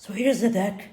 So here's the deck.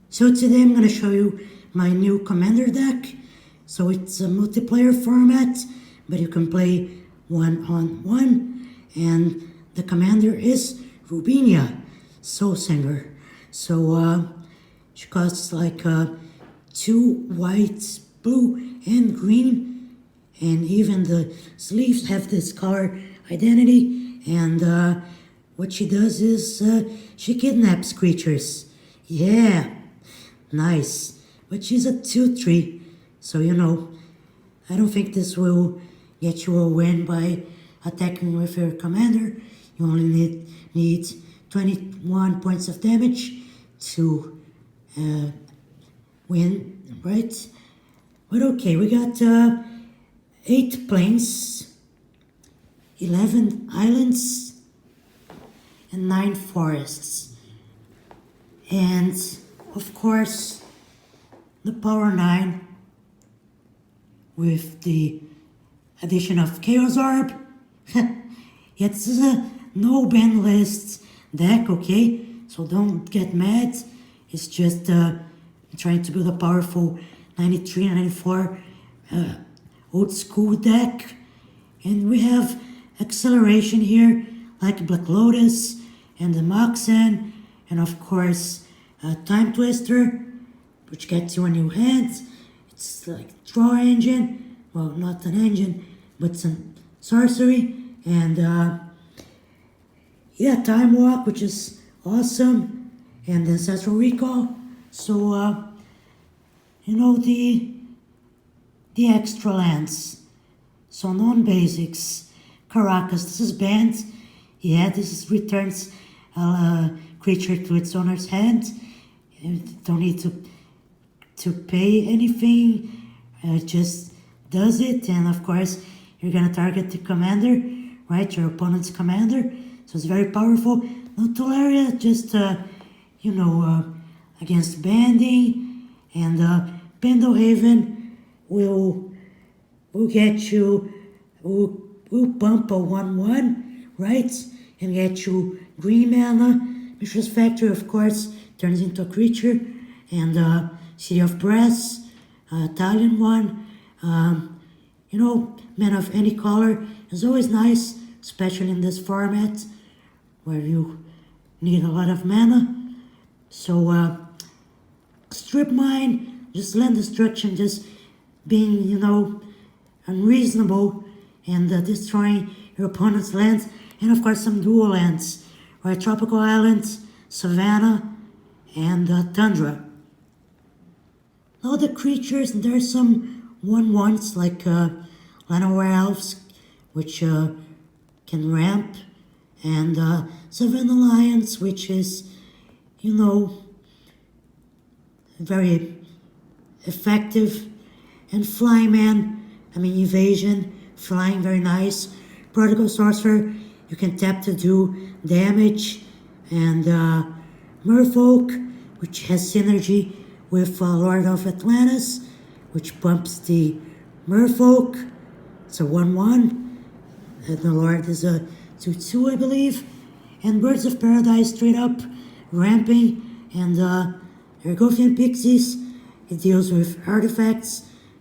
So today I'm going to show you my new Commander deck. So it's a multiplayer format, but you can play one-on-one. And the commander is Rubinia Soulsinger. So she costs like 2 white, blue, and green. And even the sleeves have this color identity. And what she does is she kidnaps creatures. Yeah. Nice, but she's a 2/3, so you know, I don't think this will get you a win by attacking with your commander. You only need 21 points of damage to win, right? But okay, we got 8 plains, 11 islands, and 9 forests, and of course, the power 9 with the addition of Chaos Orb. It's a no ban list deck, okay? So don't get mad. It's just trying to build a powerful 93 and 94 old school deck. And we have acceleration here, like Black Lotus and the Mox Jet, and of course, Time Twister, which gets you a new hand. It's like draw engine, well, not an engine, but some sorcery, and yeah, Time Walk, which is awesome, and Ancestral Recall. So you know, the extra lands, so non-basics. Caracas, this is banned. Yeah, returns a creature to its owner's hand. You don't need to pay anything, it just does it. And of course, you're gonna target the commander, right? Your opponent's commander. So it's very powerful. No Tolaria, just you know, against banding, and Pendelhaven will get you, will bump a 1/1, right? And get you green mana. Mishra's Factory, of course, turns into a creature, and City of Brass, Italian one. You know, mana of any color is always nice, especially in this format where you need a lot of mana. So Strip Mine, just land destruction, just being, you know, unreasonable and destroying your opponent's lands, and of course some dual lands, right? Tropical Islands, Savannah, and Tundra. Now the creatures, there's some 1/1s like Llanowar Elves, which can ramp, and Savannah Lions, which is, you know, very effective, and Flyman, I mean evasion, flying, very nice. Prodigal Sorcerer, you can tap to do damage, and Merfolk, which has synergy with Lord of Atlantis, which bumps the Merfolk. It's a 1/1. The Lord is a 2/2, I believe. And Birds of Paradise, straight up ramping, and Argothian Pixies, it deals with artifacts,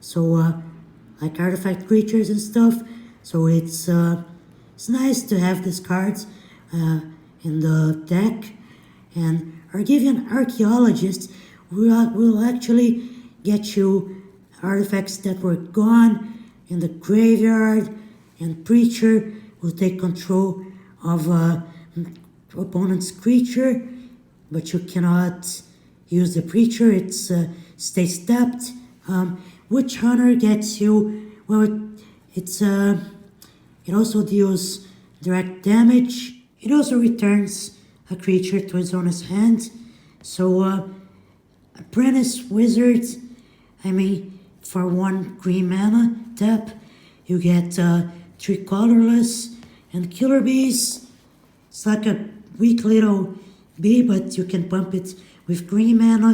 so like artifact creatures and stuff. So it's nice to have these cards in the deck. And Argivian Archaeologist will actually get you artifacts that were gone in the graveyard, and Preacher will take control of opponent's creature, but you cannot use the Preacher, it's stays tapped. Witch Hunter gets you, well, it also deals direct damage. It also returns a creature to its owner's hand. So Apprentice Wizard, I mean, for 1 green mana tap, you get 3 colorless and Killer Bees. It's like a weak little bee, but you can pump it with green mana,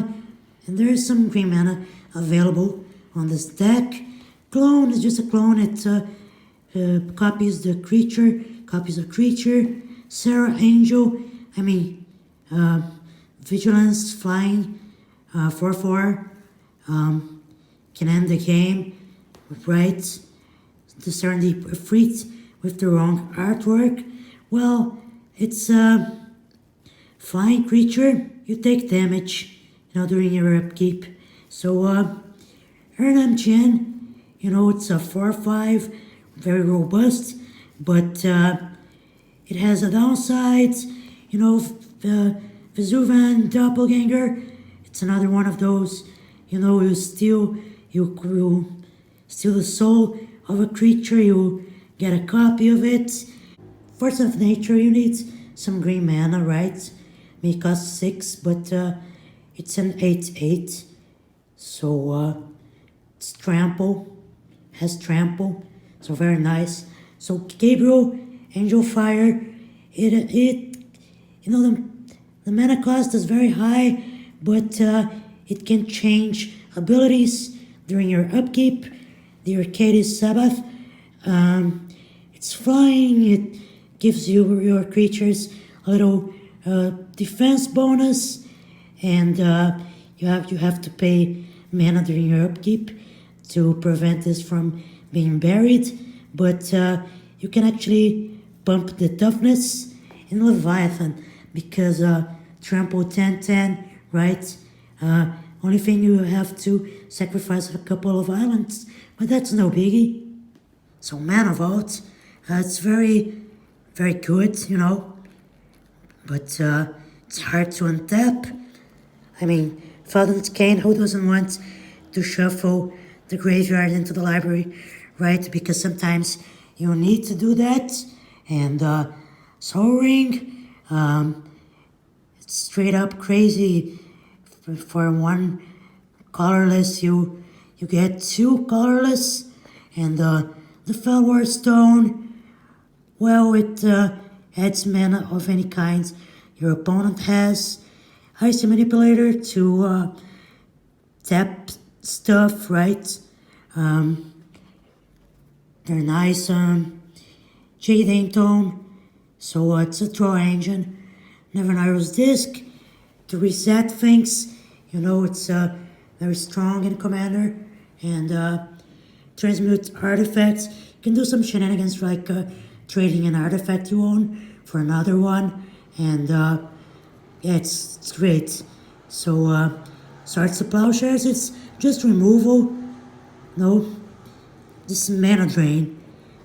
and there is some green mana available on this deck. Clone is just a clone. It copies the creature. Serra Angel. Vigilance, flying, 4/4. Can end the game, right? The Serendib Efreet with the wrong artwork. Well, it's a flying creature. You take damage, during your upkeep. So, Erhnam Djinn, it's a 4/5, very robust, but it has a downside. The Vesuvan Doppelganger. It's another one of those. You steal the soul of a creature. You get a copy of it. Force of nature. You need some green mana, right? May cost 6, but it's an 8/8. So it's has trample. So very nice. So Gabriel Angelfire. The mana cost is very high, but it can change abilities during your upkeep. The Arcades Sabboth. It's flying. It gives your creatures a little defense bonus, and you have to pay mana during your upkeep to prevent this from being buried. But you can actually bump the toughness in Leviathan because trample 10/10, right? Only thing you have to sacrifice a couple of islands, but that's no biggie. So Mana Vault, it's very, very good, but it's hard to untap. Felden's Cane, who doesn't want to shuffle the graveyard into the library, right? Because sometimes you need to do that. And Soul Ring, it's straight up crazy. For one colorless, you get 2 colorless. And the Fellwar Stone, well, it adds mana of any kind your opponent has. Icy Manipulator to tap stuff, right? They're nice. Jayemdae Tome, so it's a draw engine. Never Narrows Disc to reset things. It's very strong in Commander. And Transmute Artifacts. You can do some shenanigans like trading an artifact you own for another one. And it's great. So Swords to Plowshares, it's just removal. No, this is mana drain.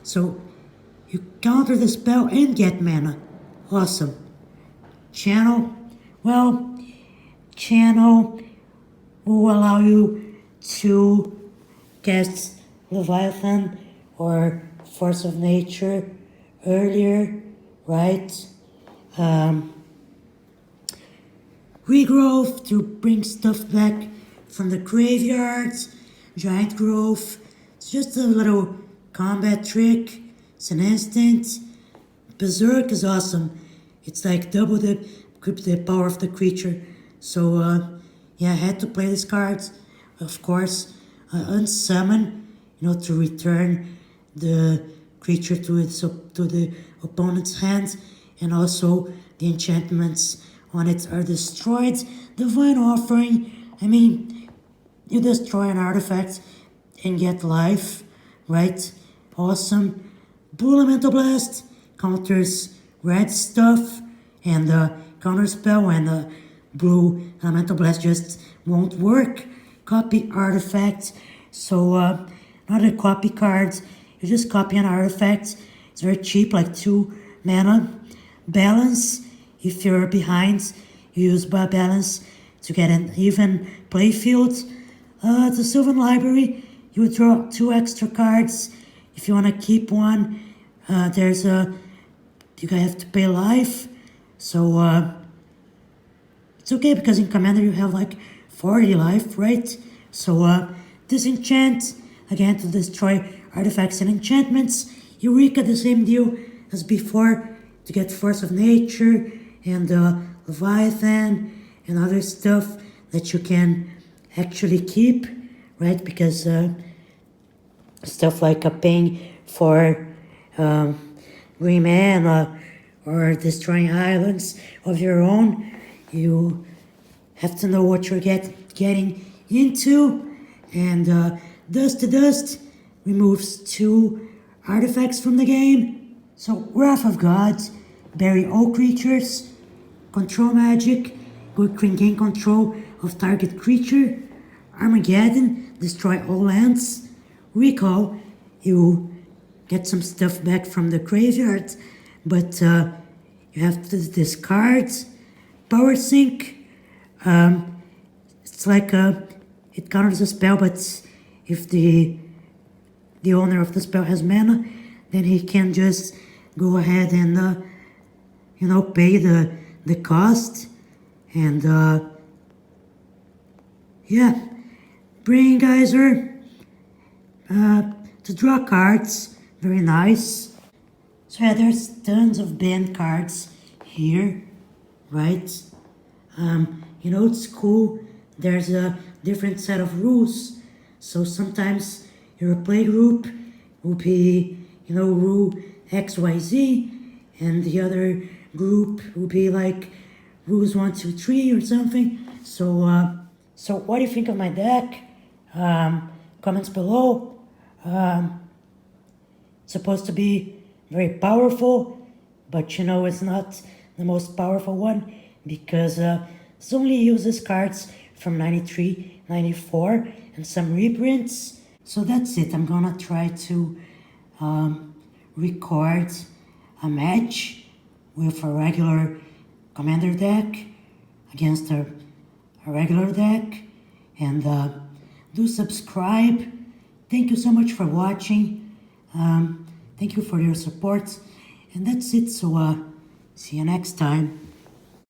So you counter the spell and get mana. Awesome. Channel will allow you to cast Leviathan or Force of Nature earlier, right? Regrowth to bring stuff back from the graveyards. Giant Growth, it's just a little combat trick. It's an instant. Berserk is awesome. It's like double the power of the creature. So I had to play this card. Of course, unsummon, to return the creature to the opponent's hand, and also the enchantments on it are destroyed. Divine Offering, you destroy an artifact and get life, right? Awesome. Blue Elemental Blast counters red stuff, and counter spell when blue Elemental Blast just won't work. Copy artifact, so not a copy card, you just copy an artifact. It's very cheap, like 2 mana. Balance, if you're behind, you use balance to get an even playfield. The Sylvan Library, you would draw 2 extra cards. If you want to keep one, you have to pay life. So it's okay because in Commander you have like 40 life, right? So Disenchant, again to destroy artifacts and enchantments. Eureka, the same deal as before, to get Force of Nature and Leviathan and other stuff that you can actually keep, right? Because stuff like paying for green mana or destroying islands of your own, you have to know what you're getting into. And Dust to Dust removes 2 artifacts from the game. So Wrath of Gods, bury all creatures, control magic, gain control of target creature. Armageddon, destroy all lands. Recall, you get some stuff back from the graveyard, but you have to discard. Power Sink, it's like it counters a spell, but if the owner of the spell has mana, then he can just go ahead and pay the cost. And yeah, Brain Geyser to draw cards, very nice. So yeah, there's tons of banned cards here, right? It's cool. There's a different set of rules. So sometimes your play group will be, rule XYZ, and the other group will be like rules 1, 2, 3 or something. So what do you think of my deck? Comments below. It's supposed to be very powerful, but it's not the most powerful one because it only uses cards from 93, 94 and some reprints. So that's it. I'm gonna try to record a match with a regular commander deck against a regular deck, and do subscribe. Thank you so much for watching. Thank you for your support, and that's it. So see you next time.